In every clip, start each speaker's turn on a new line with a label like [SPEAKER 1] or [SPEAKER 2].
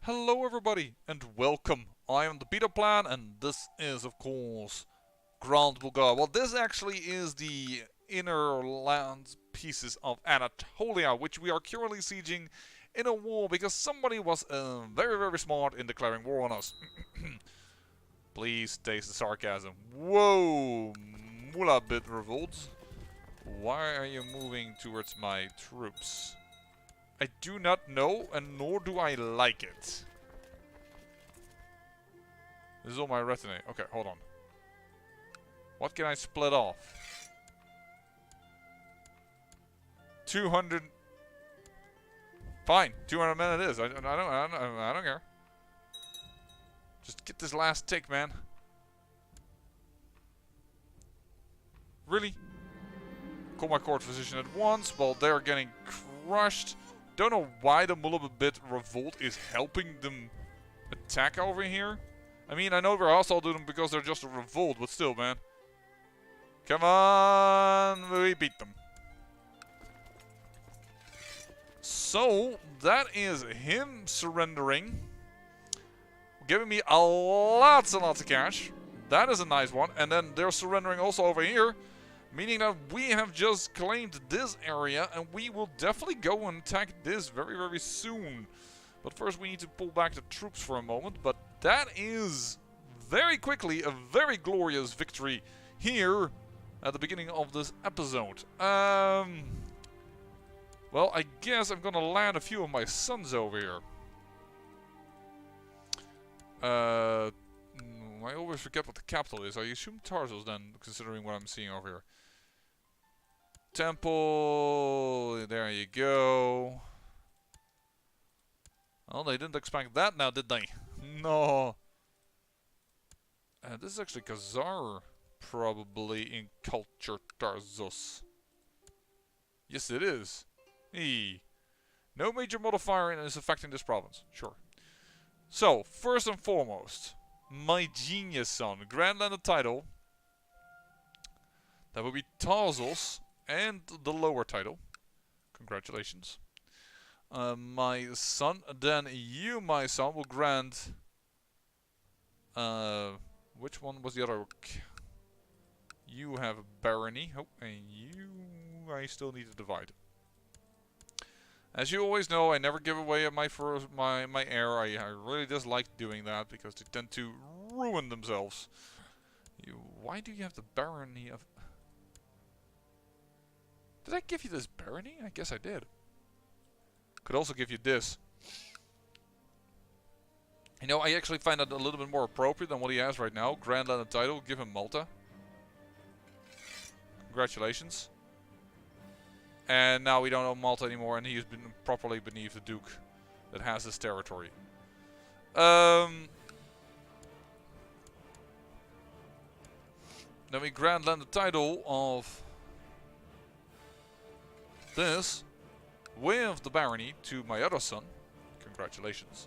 [SPEAKER 1] Hello everybody and welcome. I am the Beta Plan and this is of course Grand Bulgar. Well, this actually is the inner land pieces of Anatolia, which we are currently sieging in a war because somebody was very smart in declaring war on us. Please taste the sarcasm. Whoa, Mula bit revolt. Why are you moving towards my troops? I do not know, and nor do I like it. This is all my retinue. Okay, hold on. What can I split off? 200. Fine, 200 men it is. I don't care. Just get this last tick, man. Really? Call my court physician at once while they're getting crushed. Don't know why the Mulabit revolt is helping them attack over here. I mean, I know we're also doing them because they're just a revolt, but still, man. Come on, we beat them. So, that is him surrendering. Giving me lots and lots of cash. That is a nice one. And then they're surrendering also over here. Meaning that we have just claimed this area and we will definitely go and attack this very soon. But first we need to pull back the troops for a moment. But that is very quickly a very glorious victory here at the beginning of this episode. Well, I guess I'm gonna land a few of my sons over here. I always forget what the capital is. I assume Tarsus then, considering what I'm seeing over here. Temple, there you go. Well, they didn't expect that now, did they? No. This is actually Khazar, probably in culture Tarsus. Yes, it is. No major modifier is affecting this province. Sure. So, first and foremost, my genius son, Grand Landed title. That would be Tarsus. And the lower title. Congratulations. My son. Then you, my son, will grant... which one was the other? You have a barony. Oh, and you... I still need to divide. As you always know, I never give away my heir. I really dislike doing that because they tend to ruin themselves. Why do you have the barony of... Did I give you this barony? I guess I did. Could also give you this. You know, I actually find that a little bit more appropriate than what he has right now. Grand Landed title, give him Malta. Congratulations. And now we don't own Malta anymore, and he has been properly beneath the Duke that has this territory. Then we Grand Landed title of... this with the barony to my other son. Congratulations.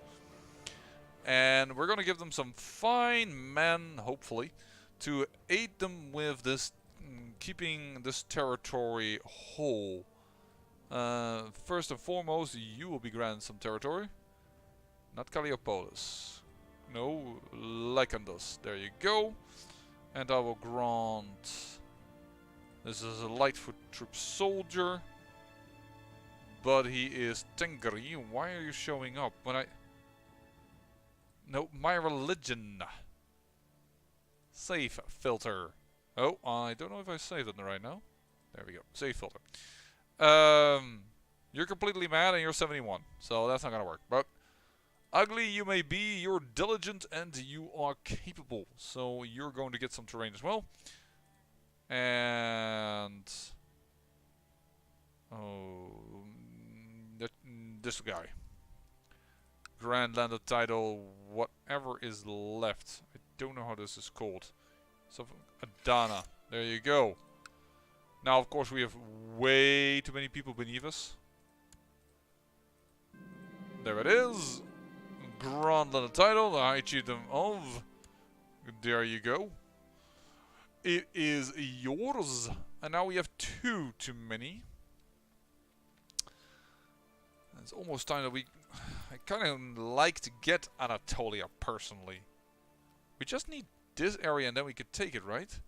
[SPEAKER 1] And we're gonna give them some fine men, hopefully, to aid them with this keeping this territory whole. First and foremost, you will be granted some territory. Not Calliopolis. No, Lycanthus. There you go. And I will grant... this is a Lightfoot troop soldier. But he is Tengri. Why are you showing up when I... No, my religion. Save filter. Oh, I don't know if I saved it right now. There we go. Save filter. You're completely mad and you're 71. So that's not gonna work. But ugly you may be, you're diligent and you are capable. So you're going to get some terrain as well. And... oh... this guy. Grand Landed title, whatever is left. I don't know how this is called. Something Adana. There you go. Now, of course, we have way too many people beneath us. There it is. Grand Landed title, the High Chieftain of. There you go. It is yours. And now we have two too many. It's almost time that we I kind of like to get Anatolia personally. We just need this area and then we could take it, right?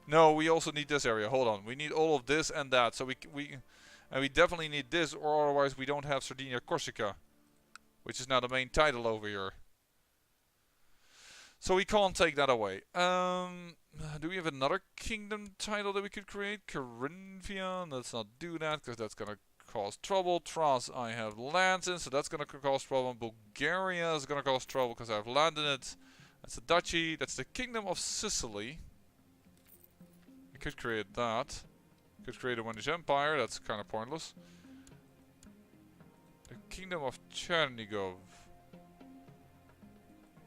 [SPEAKER 1] No, we also need this area. Hold on. We need all of this and that. So we definitely need this, or otherwise we don't have Sardinia Corsica, which is now the main title over here. So we can't take that away. Do we have another kingdom title that we could create? Carinthia. Let's not do that because that's gonna cause trouble. Tras, I have lands in, so that's gonna cause problem. Bulgaria is gonna cause trouble because I have land in it. That's a duchy. That's the Kingdom of Sicily. We could create that. Could create a Wendell Empire. That's kind of pointless. The Kingdom of Chernigov.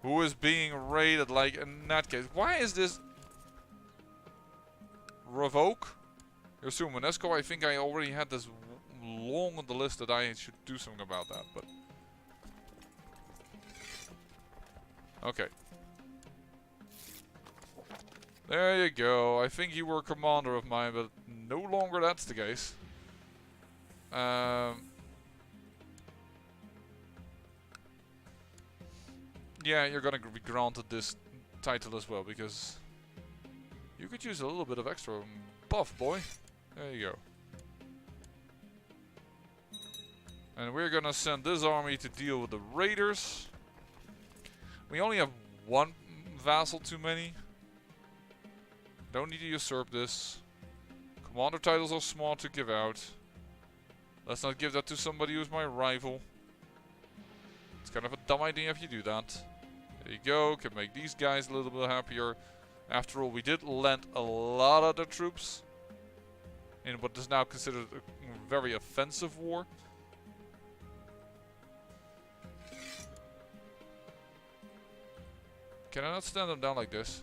[SPEAKER 1] Who is being raided like in that case? Why is this? Revoke? Yosu Monesco, I think I already had this long on the list that I should do something about that, but... Okay. There you go. I think you were a commander of mine, but no longer that's the case. Yeah, you're gonna be granted this title as well, because you could use a little bit of extra buff, boy. There you go. And we're gonna send this army to deal with the raiders. We only have one vassal too many. Don't need to usurp this. Commander titles are smart to give out. Let's not give that to somebody who's my rival. It's kind of a dumb idea if you do that. There you go. Can make these guys a little bit happier. After all, we did lend a lot of the troops in what is now considered a very offensive war. Can I not stand them down like this?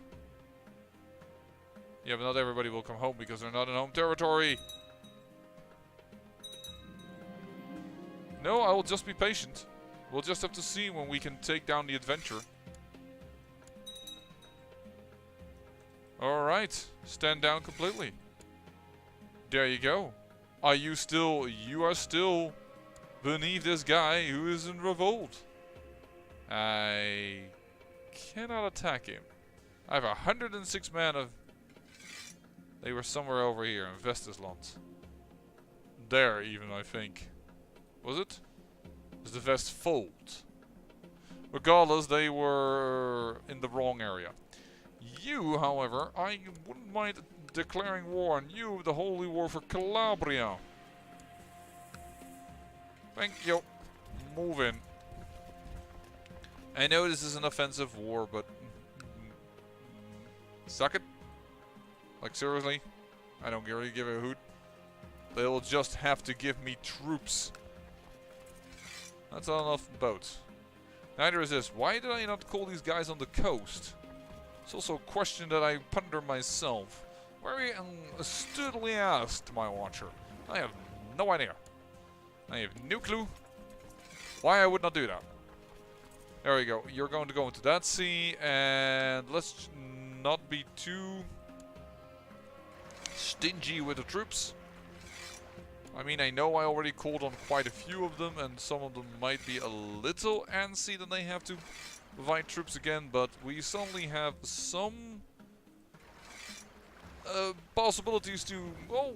[SPEAKER 1] Yeah, but not everybody will come home because they're not in home territory. No, I will just be patient. We'll just have to see when we can take down the adventure. Alright, stand down completely. There you go. Are you still... You are still beneath this guy who is in revolt. I cannot attack him. I have 106 men of... They were somewhere over here in Vestisland. There even, I think. Was it? It's the Vestfold. Regardless, they were in the wrong area. You, however, I wouldn't mind declaring war on you, the holy war for Calabria. Thank you. Move in. I know this is an offensive war, but... Suck it. Like, seriously? I don't really give a hoot. They'll just have to give me troops. That's not enough boats. Neither is this. Why did I not call these guys on the coast? It's also a question that I ponder myself. Very astutely asked, my watcher. I have no idea. I have no clue why I would not do that. There we go. You're going to go into that sea, and let's not be too stingy with the troops. I mean, I know I already called on quite a few of them, and some of them might be a little antsy that they have to provide troops again, but we suddenly have some possibilities to... Well,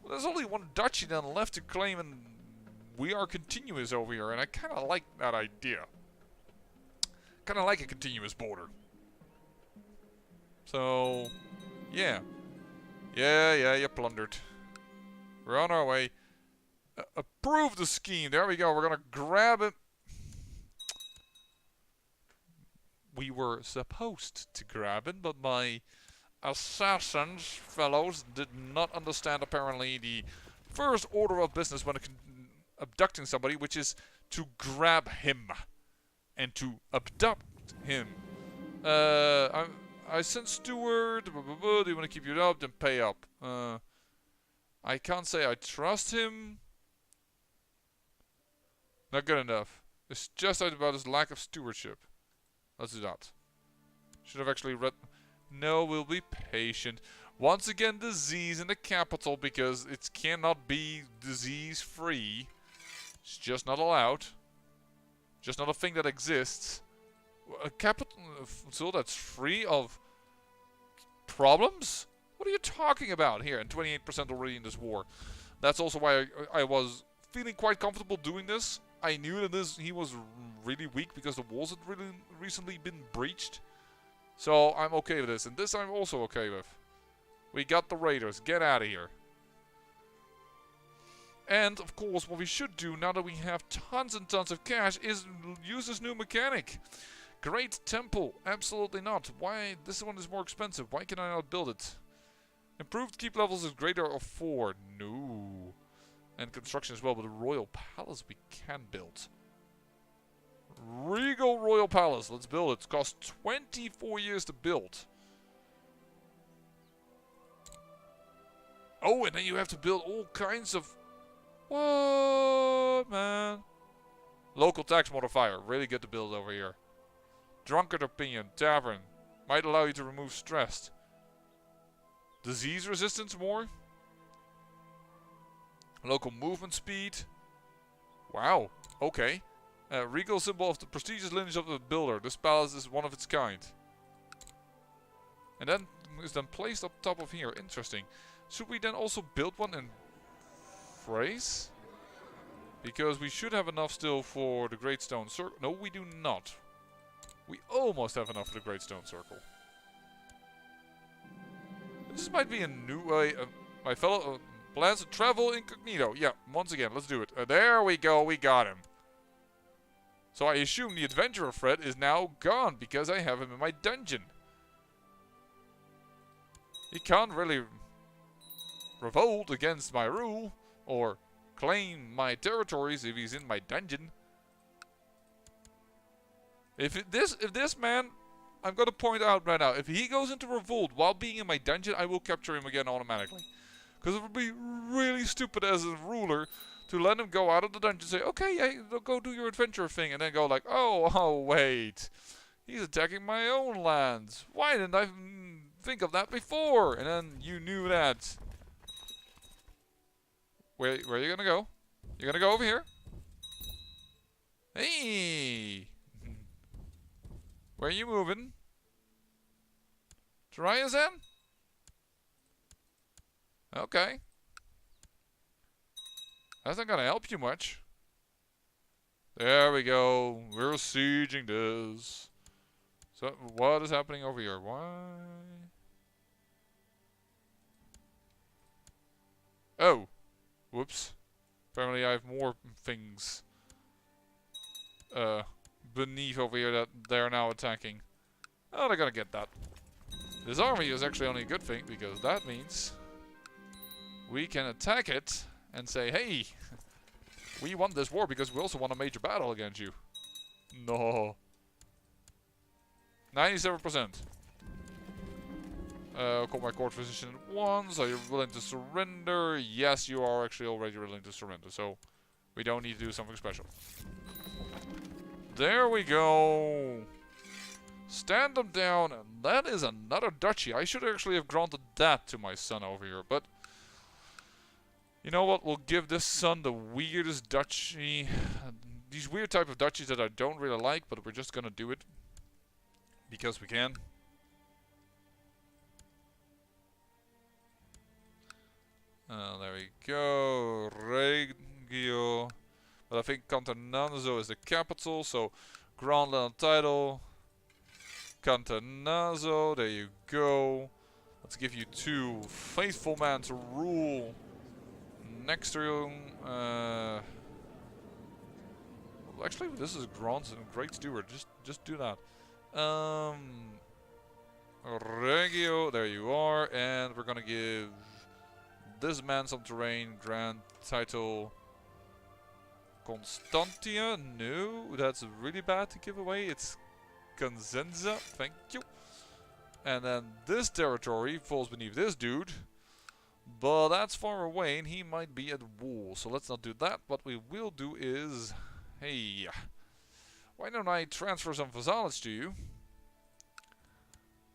[SPEAKER 1] there's only one duchy then left to claim, and we are continuous over here, and I kind of like that idea. Kind of like a continuous border. So, yeah. Yeah, you plundered. We're on our way. Approve the scheme. There we go. We're going to grab it. We were supposed to grab it, but my assassins, fellows, did not understand apparently the first order of business when abducting somebody, which is to grab him and to abduct him. I sent steward. Do you want to keep you up? Then pay up. I can't say I trust him. Not good enough. It's just about his lack of stewardship. Let's do that. Should have actually read... No, we'll be patient. Once again, disease in the capital because it cannot be disease-free. It's just not allowed. Just not a thing that exists. A capital that's free of problems? What are you talking about here? And 28% already in this war. That's also why I was feeling quite comfortable doing this. I knew that he was really weak because the walls had really recently been breached. So I'm okay with this. And this I'm also okay with. We got the raiders. Get out of here. And, of course, what we should do now that we have tons and tons of cash is use this new mechanic. Great temple. Absolutely not. Why? This one is more expensive. Why can I not build it? Improved keep levels is greater of 4. No. And construction as well, but a royal palace we can build. Regal Royal Palace. Let's build it. It costs 24 years to build. Oh, and then you have to build all kinds of... What, man? Local tax modifier. Really good to build over here. Drunkard opinion. Tavern. Might allow you to remove stress. Disease resistance more. Local movement speed. Wow. Okay. Regal symbol of the prestigious lineage of the builder. This palace is one of its kind. And then is then placed up top of here. Interesting. Should we then also build one in phrase? Because we should have enough still for the Great Stone Circle. No, we do not. We almost have enough for the Great Stone Circle. This might be a new way. My fellow plans to travel incognito. Yeah, once again, let's do it. There we go. We got him. So I assume the adventurer threat is now gone because I have him in my dungeon. He can't really revolt against my rule or claim my territories if he's in my dungeon. If this man, I'm going to point out right now, if he goes into revolt while being in my dungeon, I will capture him again automatically. Because it would be really stupid as a ruler to let him go out of the dungeon and say, okay, yeah, go do your adventure thing, and then go like, oh, wait. He's attacking my own lands. Why didn't I think of that before? And then you knew that. Where are you going to go? You're going to go over here? Hey! Where are you moving? Triazen? Okay. That's not gonna help you much. There we go. We're sieging this. So, what is happening over here? Why? Oh. Whoops. Apparently I have more things beneath over here that they're now attacking. Oh, they're gonna get that. This army is actually only a good thing because that means we can attack it and say, hey, we won this war because we also won a major battle against you. No. 97%. Call my court physician at once. Are you willing to surrender? Yes, you are actually already willing to surrender. So we don't need to do something special. There we go. Stand them down. And that is another duchy. I should actually have granted that to my son over here. But you know what? We'll give this son the weirdest duchy. These weird type of duchies that I don't really like. But we're just going to do it. Because we can. There we go. Reggio. But I think Cantanazzo is the capital. So, Grand Land title. Cantanazzo. There you go. Let's give you 2 faithful men to rule next to you. Actually, this is Great Steward. Just do that. Reggio. There you are. And we're gonna give this man some terrain. Grand title. Constantia. No, that's really bad to give away. It's Consenza. Thank you. And then this territory falls beneath this dude. But that's far away and he might be at war. So let's not do that. What we will do is... Hey, why don't I transfer some vassalages to you?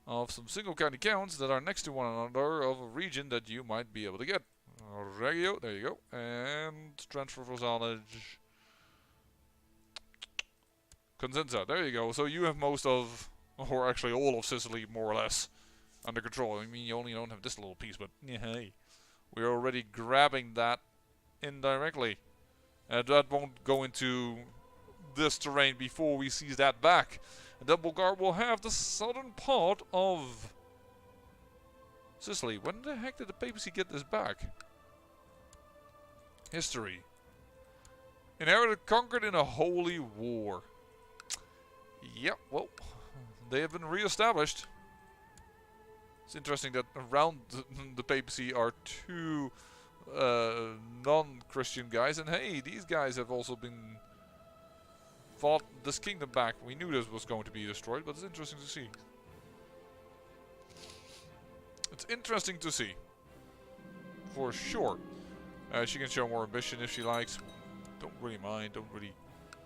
[SPEAKER 1] of some single county counts that are next to one another of a region that you might be able to get. Regio, there you go. And transfer for knowledge. Consenza, there you go. So you have most of, or actually all of Sicily, more or less, under control. I mean, you only don't have this little piece, but yeah, hey. We're already grabbing that indirectly. And that won't go into this terrain before we seize that back. And then Bulgaria will have the southern part of Sicily. When the heck did the papacy get this back? History. Inherited, conquered in a holy war. Yep, well, they have been re-established. It's interesting that around the papacy are two non-Christian guys, and hey, these guys have also been fought this kingdom back. We knew this was going to be destroyed, but it's interesting to see. It's interesting to see, for sure. She can show more ambition if she likes. Don't really mind, don't really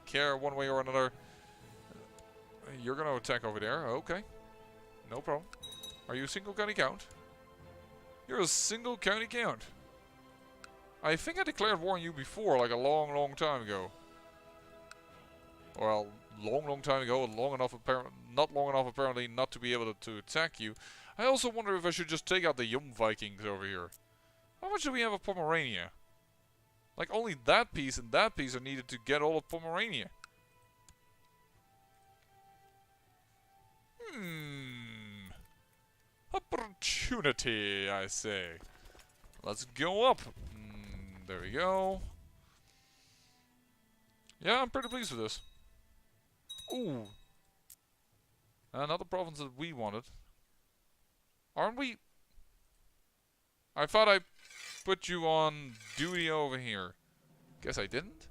[SPEAKER 1] care one way or another. You're gonna attack over there, okay. No problem. Are you a single county count? You're a single county count. I think I declared war on you before, like a long, long time ago. Well, long time ago, long enough not long enough apparently not to be able to attack you. I also wonder if I should just take out the young Vikings over here. How much do we have of Pomerania? Like only that piece and that piece are needed to get all of Pomerania. Opportunity, I say. Let's go up. There we go. Yeah, I'm pretty pleased with this. Ooh. Another province that we wanted. Aren't we? I thought I put you on duty over here. Guess I didn't?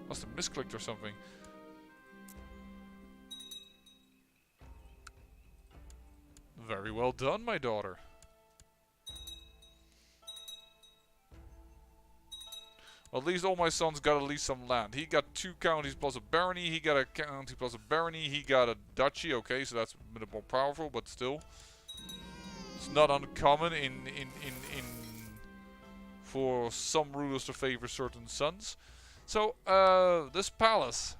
[SPEAKER 1] Must have misclicked or something. Very well done, my daughter. Well, at least all my sons got at least some land. He got 2 counties plus a barony. He got a county plus a barony. He got a duchy. Okay, so that's a bit more powerful, but still. It's not uncommon for some rulers to favor certain sons. So, this palace.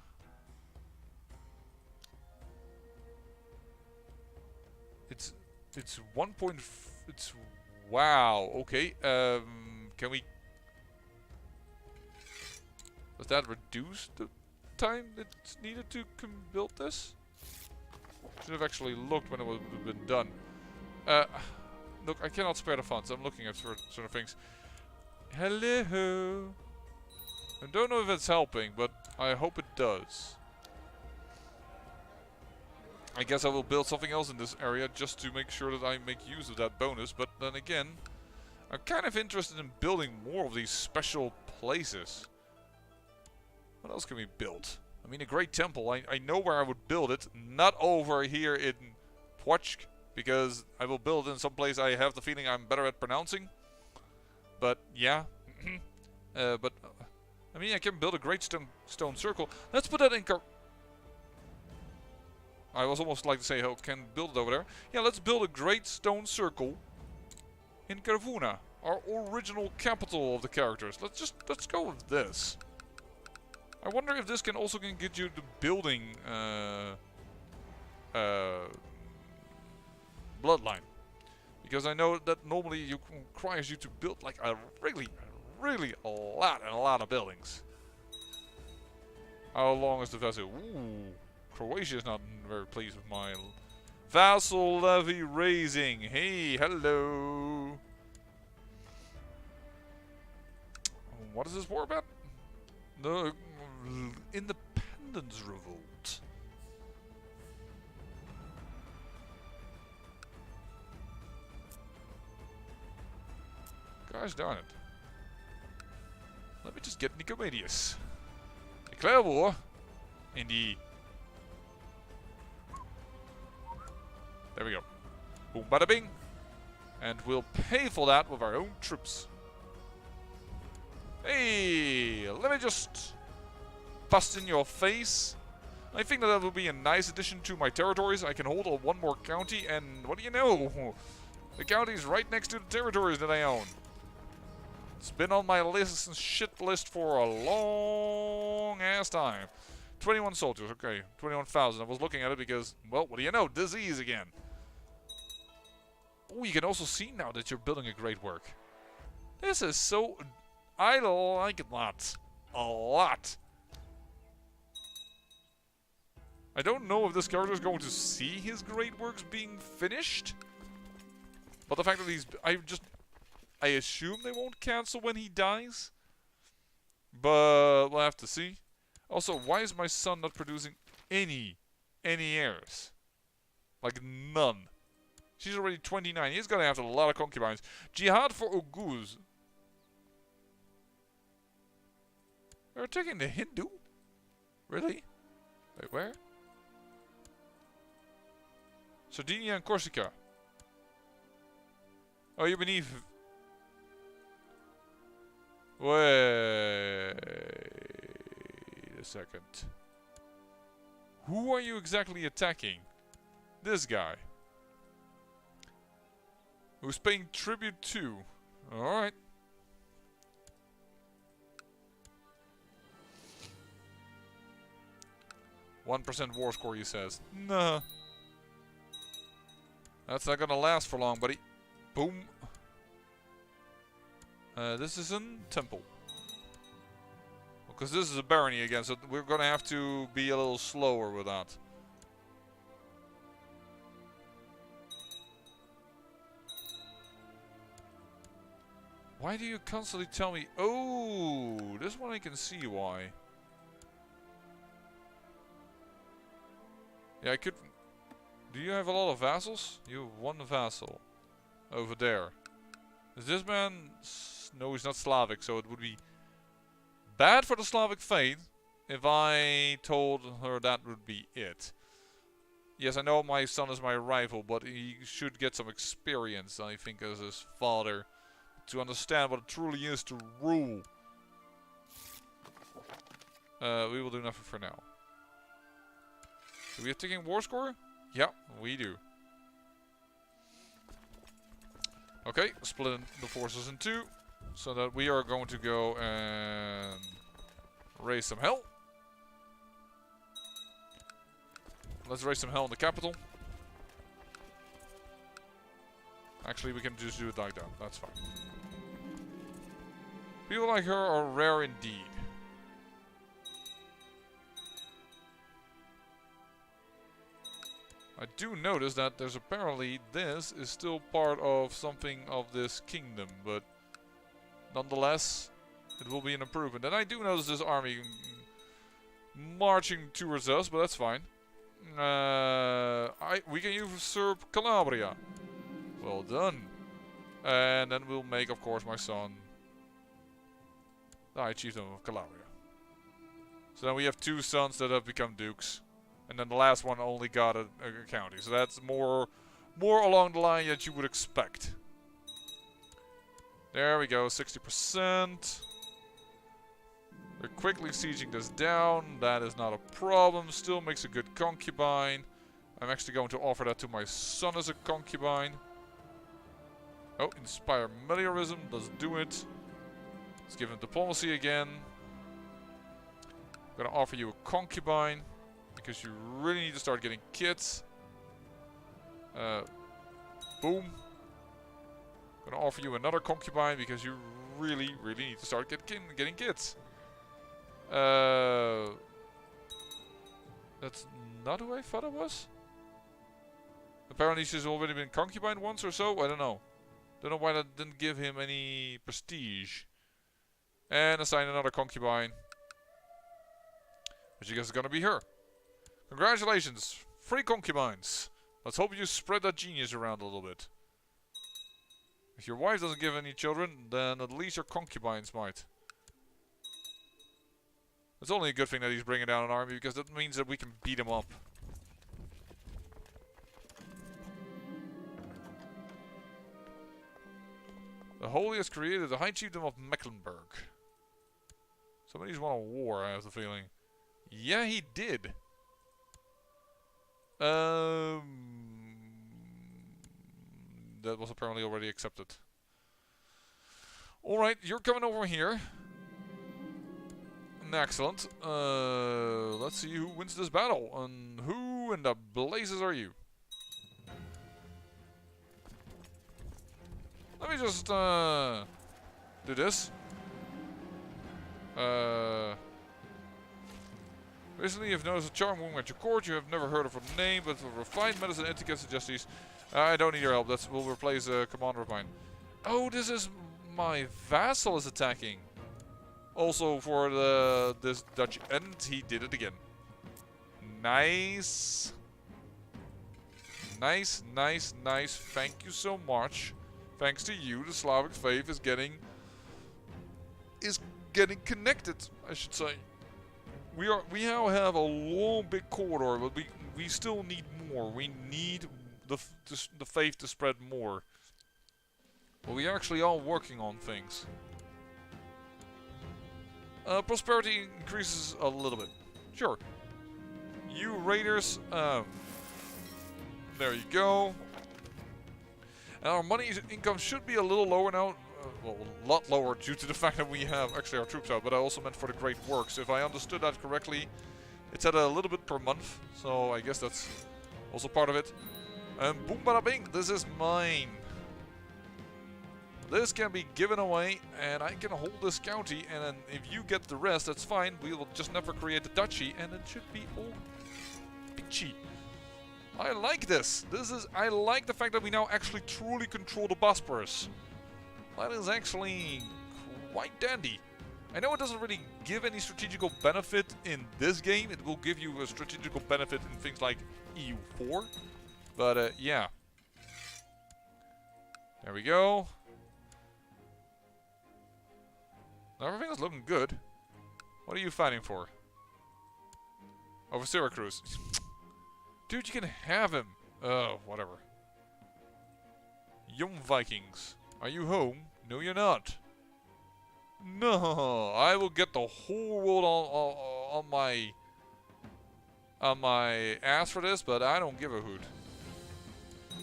[SPEAKER 1] It's 1. It's wow. Okay. Can we? Does that reduce the time that's needed to build this? Should have actually looked when it would have been done. Look, I cannot spare the funds. I'm looking at certain things. Hello. I don't know if it's helping, but I hope it does. I guess I will build something else in this area just to make sure that I make use of that bonus. But then again, I'm kind of interested in building more of these special places. What else can we build? I mean, a great temple. I know where I would build it. Not over here in Płock, because I will build it in some place I have the feeling I'm better at pronouncing. But yeah. I mean, I can build a great stone circle. Let's put that in I was almost like to say, oh, can build it over there. Yeah, let's build a great stone circle in Karvuna, our original capital of the characters. Let's go with this. I wonder if this can also get you the building bloodline, because I know that normally it requires you to build like a really a lot of buildings. How long is the vessel? Ooh. Croatia is not very pleased with my vassal levy raising. Hey, hello. What is this war about? The independence revolt. Gosh darn it. Let me just get Nicomedius. Declare war in the... There we go. Boom, bada bing. And we'll pay for that with our own troops. Hey, let me just bust in your face I think that will be a nice addition to my territories. I can hold one more county, and what do you know? The county's right next to the territories that I own. It's been on my shit list for a long ass time. 21 soldiers, okay, 21,000. I was looking at it because, well, what do you know? Disease again. Oh, you can also see now that you're building a great work. This is so... I like it a lot. A lot. I don't know if this character is going to see his great works being finished. But the fact that he's... I assume they won't cancel when he dies. But we'll have to see. Also, why is my son not producing any heirs? Like, none. She's already 29. He's gonna have a lot of concubines. Jihad for Oguz. They're attacking the Hindu? Really? Wait, where? Sardinia and Corsica. Oh, you beneath... Wait a second. Who are you exactly attacking? This guy. Who's paying tribute to. Alright. %1 war score, he says. Nah. That's not gonna last for long, buddy. Boom. This is a temple. Because this is a barony again, so we're gonna have to be a little slower with that. Why do you constantly tell me... Oh, this one I can see why. Yeah, I could... Do you have a lot of vassals? You have one vassal. Over there. Is this man... No, he's not Slavic, so it would be bad for the Slavic faith if I told her that would be it. Yes, I know my son is my rival, but he should get some experience, I think, as his father, to understand what it truly is to rule. We will do nothing for now. Do we have taking war score? Yeah, we do. Okay, split the forces in two, so that we are going to go and raise some hell. Let's raise some hell in the capital. Actually, we can just do it like that. That's fine. People like her are rare indeed. I do notice that there's apparently this is still part of something of this kingdom, but nonetheless, it will be an improvement. And I do notice this army marching towards us, but that's fine. We can usurp Calabria. Well done. And then we'll make, of course, my son the High Chieftain of Calabria. So then we have two sons that have become dukes. And then the last one only got a county. So that's more along the line that you would expect. There we go, 60%. We're quickly sieging this down. That is not a problem. Still makes a good concubine. I'm actually going to offer that to my son as a concubine. Oh, inspire militarism. Let's do it. Let's give him diplomacy again. I'm going to offer you a concubine. Because you really need to start getting kids. Boom. I'm gonna offer you another concubine because you really need to start getting kids. That's not who I thought it was. Apparently she's already been concubine once or so. I don't know. Don't know why that didn't give him any prestige. And assign another concubine. Which I guess is gonna be her. Congratulations, 3 concubines. Let's hope you spread that genius around a little bit. If your wife doesn't give any children, then at least your concubines might. It's only a good thing that he's bringing down an army, because that means that we can beat him up. The Holy has created the High Chiefdom of Mecklenburg. Somebody's won a war, I have the feeling. Yeah, he did. That was apparently already accepted. Alright, you're coming over here. Excellent. Let's see who wins this battle. And who in the blazes are you? Let me just do this. Recently, you've noticed a charm woman at your court. You have never heard of her name, but for refined medicine and etiquette suggestions. I don't need your help. That will replace a commander of mine. Oh, this is my vassal is attacking. Also for this Dutch, and he did it again. Nice. Nice, nice, nice. Thank you so much. Thanks to you, the Slavic faith is getting connected, I should say. We now have a long big corridor, but we still need more. We need the faith to spread more. But we actually are working on things. Prosperity increases a little bit. Sure. You raiders, there you go. And our money income should be a little lower now. Well, a lot lower due to the fact that we have actually our troops out. But I also meant for the great works. If I understood that correctly, it's at a little bit per month. So I guess that's also part of it. And boom bada bing, this is mine. This can be given away, and I can hold this county, and then if you get the rest, that's fine. We will just never create a duchy, and it should be all peachy. I like this. I like the fact that we now actually truly control the Bosporus. That is actually quite dandy. I know it doesn't really give any strategical benefit in this game. It will give you a strategical benefit in things like EU4. But yeah. There we go. Everything is looking good. What are you fighting for? Over Syracuse. Dude, you can have him. Oh, whatever. Young Vikings. Are you home? No, you're not. No, I will get the whole world on my ass for this, but I don't give a hoot.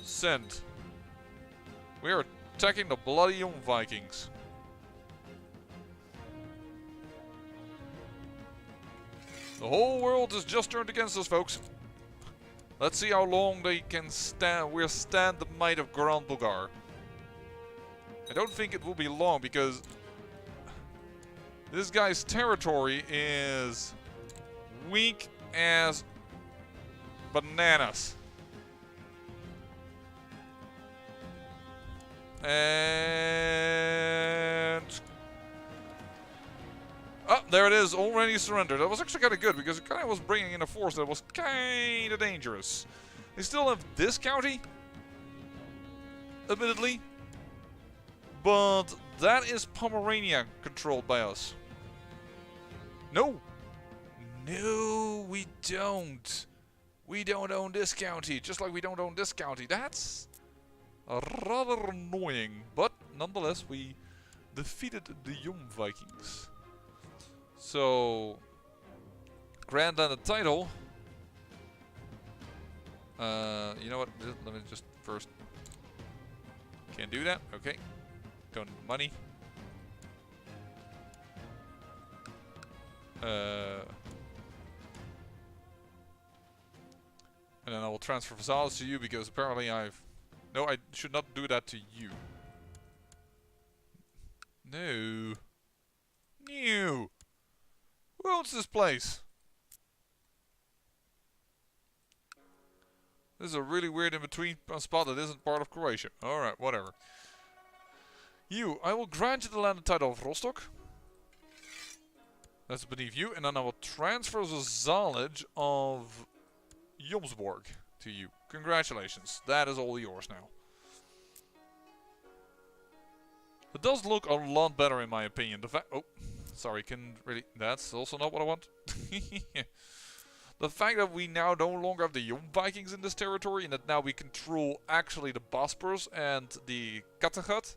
[SPEAKER 1] Send. We are attacking the bloody Young Vikings. The whole world has just turned against us, folks. Let's see how long they can withstand the might of Grand Bulgar. I don't think it will be long because this guy's territory is weak as bananas. And oh, there it is, already surrendered. That was actually kind of good because it kind of was bringing in a force that was kind of dangerous. They still have this county, admittedly, but that is Pomerania controlled by us. No, no, we don't. We don't own this county, just like we don't own this county. That's rather annoying, but nonetheless, we defeated the Young Vikings. So, Grand Landed title. You know what? Let me just first. Can't do that. Okay. Don't need money. And then I will transfer vassals to you because apparently I've. No, I should not do that to you. No. No. Who owns this place? This is a really weird in-between spot that isn't part of Croatia. Alright, whatever. You, I will grant you the landed title of Rostock. That's beneath you. And then I will transfer the vassalage of Jomsborg to you. Congratulations. That is all yours now. It does look a lot better in my opinion. The fact... Oh. Sorry, that's also not what I want. The fact that we now no longer have the Young Vikings in this territory and that now we control actually the Bosporus and the Kattegat.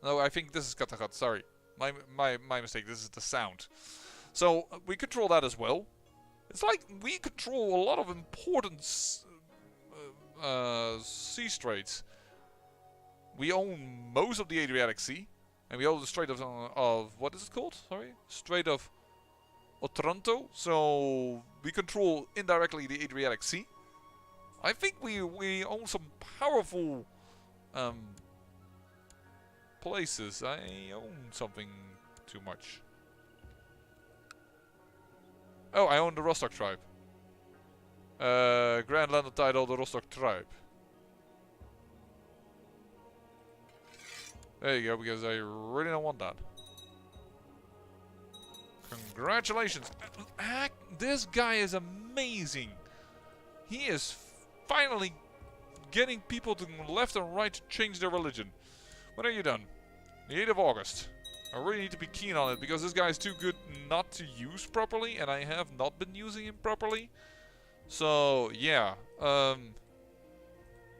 [SPEAKER 1] No, I think this is Kattegat, sorry. My mistake, this is the sound. So, we control that as well. It's like we control a lot of important sea straits. We own most of the Adriatic Sea, and we own the Strait of what is it called? Sorry, Strait of Otranto. So we control indirectly the Adriatic Sea. I think we own some powerful places. I own something too much. Oh, I own the Rostock tribe. Grand Landed title, the Rostock tribe. There you go, because I really don't want that. Congratulations. This guy is amazing. He is finally getting people to left and right to change their religion. When are you done? The 8th of August. I really need to be keen on it because this guy is too good not to use properly, and I have not been using him properly. So yeah.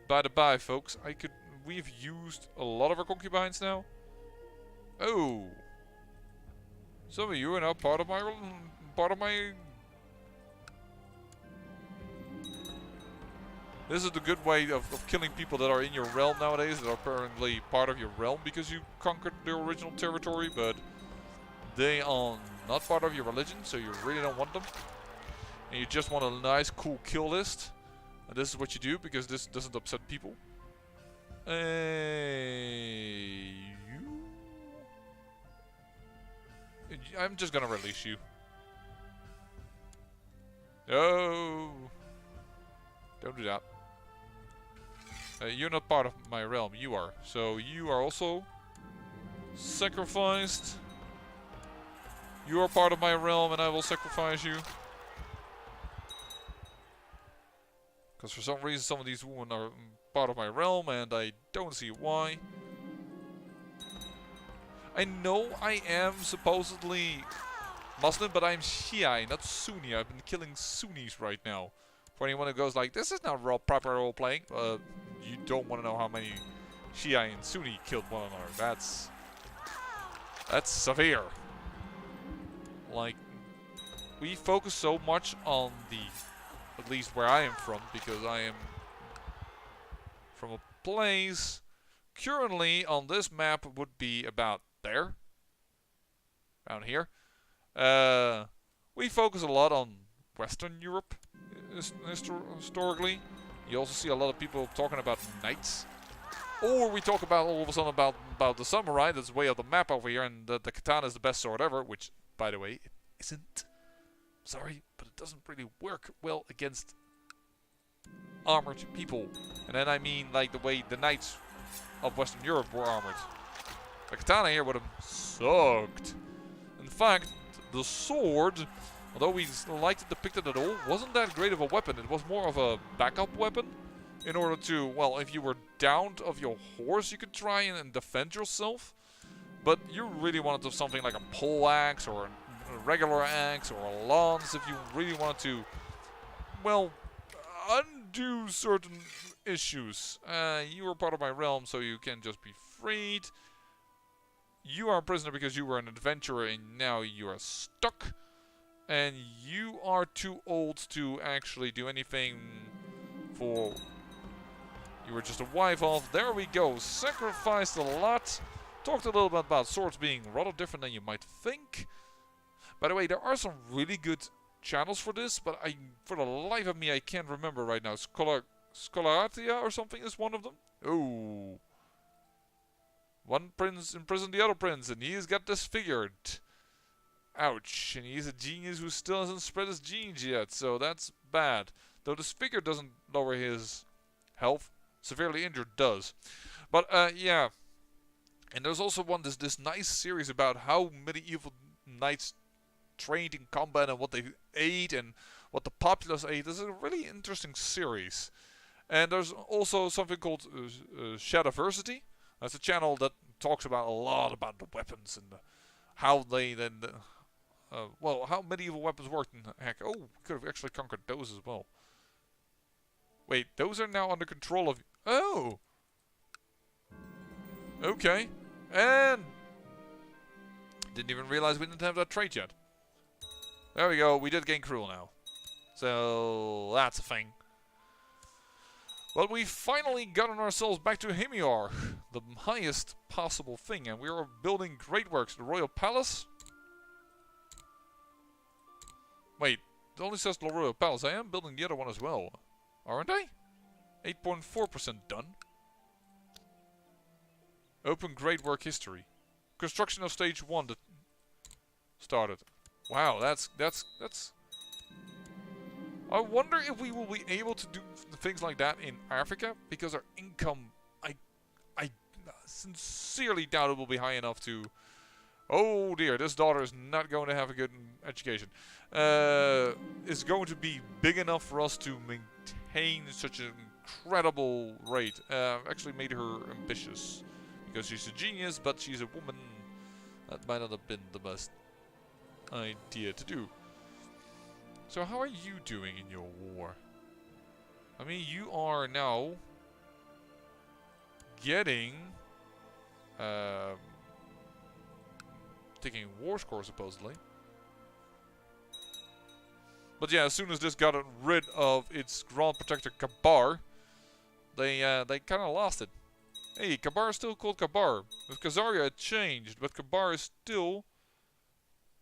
[SPEAKER 1] By the by, folks, we've used a lot of our concubines now. Oh, some of you are now part of my. This is the good way of killing people that are in your realm nowadays, that are apparently part of your realm because you conquered their original territory, but they are not part of your religion, so you really don't want them. And you just want a nice, cool kill list. And this is what you do because this doesn't upset people. I'm just gonna release you. No, don't do that. You're not part of my realm. You are. So you are also sacrificed. You are part of my realm, and I will sacrifice you. Because for some reason, some of these women are part of my realm, and I don't see why. I know I am supposedly Muslim, but I'm Shia, not Sunni. I've been killing Sunnis right now. For anyone who goes like, this is not proper role playing, you don't want to know how many Shia and Sunni killed one another. That's severe. Like, we focus so much on at least where I am from, because I am from a place currently on this map would be about there, down here. We focus a lot on Western Europe historically. You also see a lot of people talking about knights, or we talk about all of a sudden about the samurai that's way up the map over here, and the katana is the best sword ever, which, by the way, it isn't. Sorry, but it doesn't really work well against armored people. And then I mean like the way the knights of Western Europe were armored. The katana here would have sucked. In fact, the sword, although we liked it depicted at all, wasn't that great of a weapon. It was more of a backup weapon. In order to, well, if you were downed of your horse, you could try and defend yourself. But you really wanted to have something like a pole axe or a regular axe or a lance if you really wanted to, well, undo certain issues. You were part of my realm, so you can just be freed. You are a prisoner because you were an adventurer and now you are stuck. And you are too old to actually do anything for... You were just a wife of. There we go. Sacrificed a lot. Talked a little bit about swords being rather different than you might think. By the way, there are some really good channels for this, but for the life of me, I can't remember right now. Scholatia or something is one of them. Oh. One prince imprisoned the other prince, and he's got disfigured. Ouch. And he's a genius who still hasn't spread his genes yet, so that's bad. Though disfigured doesn't lower his health. Severely injured does. But, yeah. And there's also this nice series about how medieval knights trained in combat and what they ate and what the populace ate. This is a really interesting series. And there's also something called Shadiversity. That's a channel that talks about a lot about the weapons and how they then, well, how medieval weapons worked. And heck, oh, we could have actually conquered those as well. Wait, those are now under control of... Oh! Okay. And... Didn't even realize we didn't have that trait yet. There we go, we did gain cruel now. So, that's a thing. Well, we finally gotten ourselves back to Hemiar, the highest possible thing, and we are building great works. The Royal Palace. Wait, it only says the Royal Palace. I am building the other one as well, aren't I? 8.4% done. Open great work history. Construction of stage 1 that started. Wow, that's. I wonder if we will be able to do things like that in Africa, because our income, I sincerely doubt it will be high enough to. Oh dear, this daughter is not going to have a good education. Is going to be big enough for us to maintain such an incredible rate. Actually made her ambitious, because she's a genius, but she's a woman. That might not have been the best idea to do. So how are you doing in your war? I mean, you are now getting taking war score supposedly. But yeah, as soon as this got rid of its Grand Protector Kabar, they kind of lost it. Hey, Kabar is still called Kabar. With Khazaria it changed, but Kabar is still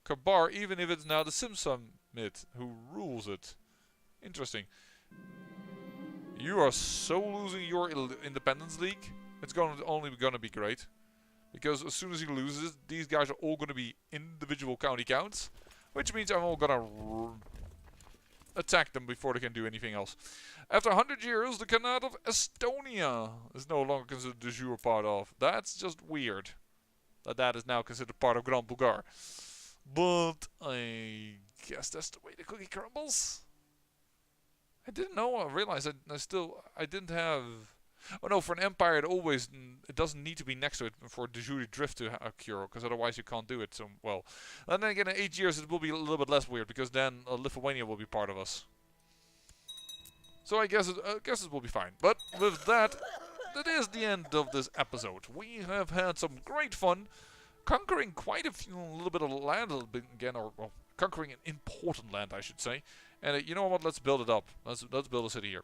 [SPEAKER 1] Kabar, even if it's now the Simsamit who rules it. Interesting. You are so losing your Independence League. It's only gonna be great. Because as soon as he loses, these guys are all gonna be individual county counts. Which means I'm all gonna attack them before they can do anything else. After 100 years, the Khanate of Estonia is no longer considered de jure part of. That's just weird. That is now considered part of Grand Bulgar. But I guess that's the way the cookie crumbles. I didn't know. I realized I didn't have. Oh no, for an empire it doesn't need to be next to it for de jure drift to occur, because otherwise you can't do it. So well, and then again in 8 years it will be a little bit less weird, because then Lithuania will be part of us. So I guess it will be fine. But with that, that is the end of this episode. We have had some great fun conquering quite a little bit of land again, or well, conquering an important land, I should say. And you know what? Let's build it up. Let's build a city here.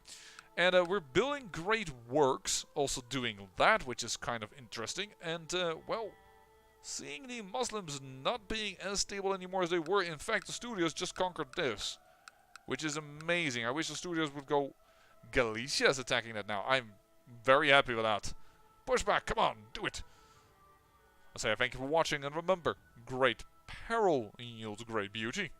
[SPEAKER 1] And we're building great works, also doing that, which is kind of interesting. And well, seeing the Muslims not being as stable anymore as they were. In fact, the studios just conquered this, which is amazing. I wish the studios would go. Galicia is attacking that now. I'm very happy with that. Push back, come on, do it. I say thank you for watching, and remember, great peril yields great beauty.